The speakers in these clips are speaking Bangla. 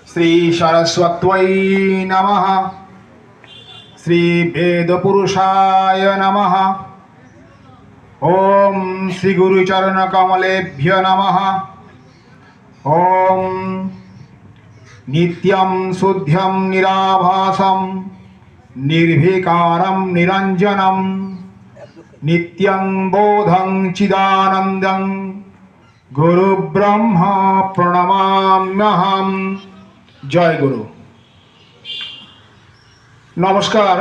श्री सरस्वत्यै नमः। श्री वेदपुरुषाय नमः। ओम श्री गुरुचरणकमलेभ्यो नमः। ओम नित्यं शुद्धं निराभासं निर्विकारं निरञ्जनं नित्यं बोधं चिदानन्दं गुरु ब्रह्मा प्रणमाम्यहम्। जय गुरु। नमस्कार।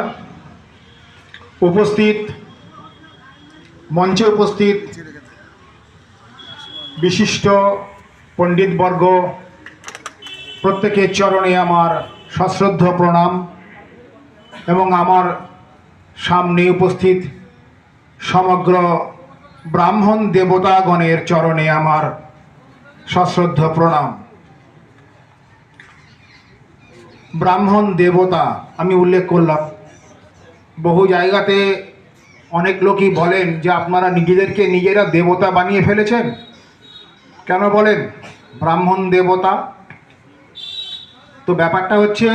उपस्थित मंचे उपस्थित विशिष्ट पंडितवर्ग प्रत्येकेर चरणे आमार सश्रद्ध प्रणाम एवं आमार सामने उपस्थित समग्र ब्राह्मण देवतागणेर चरणे आमार सश्रद्ध प्रणाम। ब्राह्मण देवता आमी उल्लेख करलाम। बहु जायगाते अनेक लोकई बोलेन जे आपनारा निजेदेरके निजेरा देवता बानिये फेलेछेन। केन बोलेन ब्राह्मण देवता? तो ব্যাপারটা হচ্ছে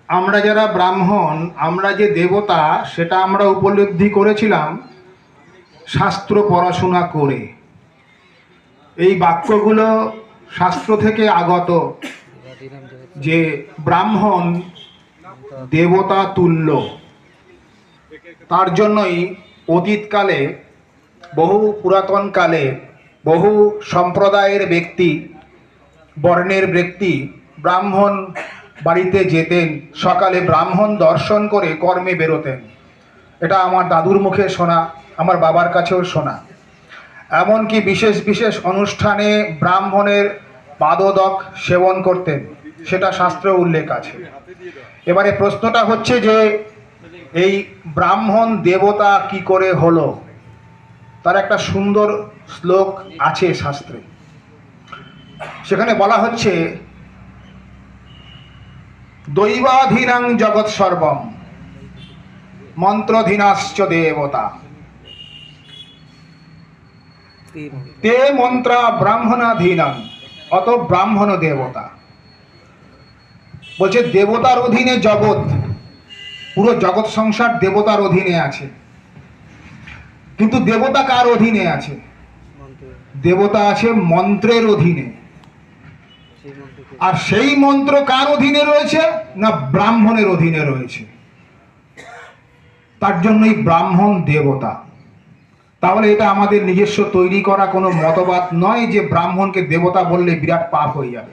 আমরা যারা ব্রাহ্মণ আমরা যে দেবতা সেটা আমরা উপলব্ধি করেছিলাম শাস্ত্র পড়াশোনা করে। এই বাক্যগুলো শাস্ত্র থেকে আগত যে ব্রাহ্মণ দেবতা তুল্য। তার জন্যই অতীতকালে বহু পুরাতন কালে বহু সম্প্রদায়ের ব্যক্তি বর্ণের ব্যক্তি ব্রাহ্মণ বাড়িতে যেতেন, সকালে ব্রাহ্মণ দর্শন করে কর্মে বেরোতেন। এটা আমার দাদুর মুখে শোনা, আমার বাবার কাছেও শোনা। এমনকি বিশেষ বিশেষ অনুষ্ঠানে ব্রাহ্মণের পাদোদক সেবন করতেন, সেটা শাস্ত্রে উল্লেখ আছে। এবারে প্রশ্নটা হচ্ছে যে এই ব্রাহ্মণ দেবতা কি করে হলো? তার একটা সুন্দর শ্লোক আছে শাস্ত্রে। সেখানে বলা হচ্ছে দৈবাধীনাং জগৎ সর্বম মন্ত্রধীনাশ্চ দেবতা তে মন্ত্রা ব্রাহ্মণাধীনাং অত ব্রাহ্মণ দেবতা। বলছে দেবতার অধীনে জগৎ, পুরো জগৎ সংসার দেবতার অধীনে আছে। কিন্তু দেবতা কার অধীনে আছে? দেবতা আছে মন্ত্রের অধীনে। আর সেই মন্ত্র কার অধীনে রয়েছে? না ব্রাহ্মণের অধীনে রয়েছে। তার জন্যই ব্রাহ্মণ দেবতা। তাহলে এটা আমাদের নিজস্ব তৈরি করা কোনো মতবাদ নয় যে ব্রাহ্মণকে দেবতা বললে বিরাট পাপ হয়ে যাবে।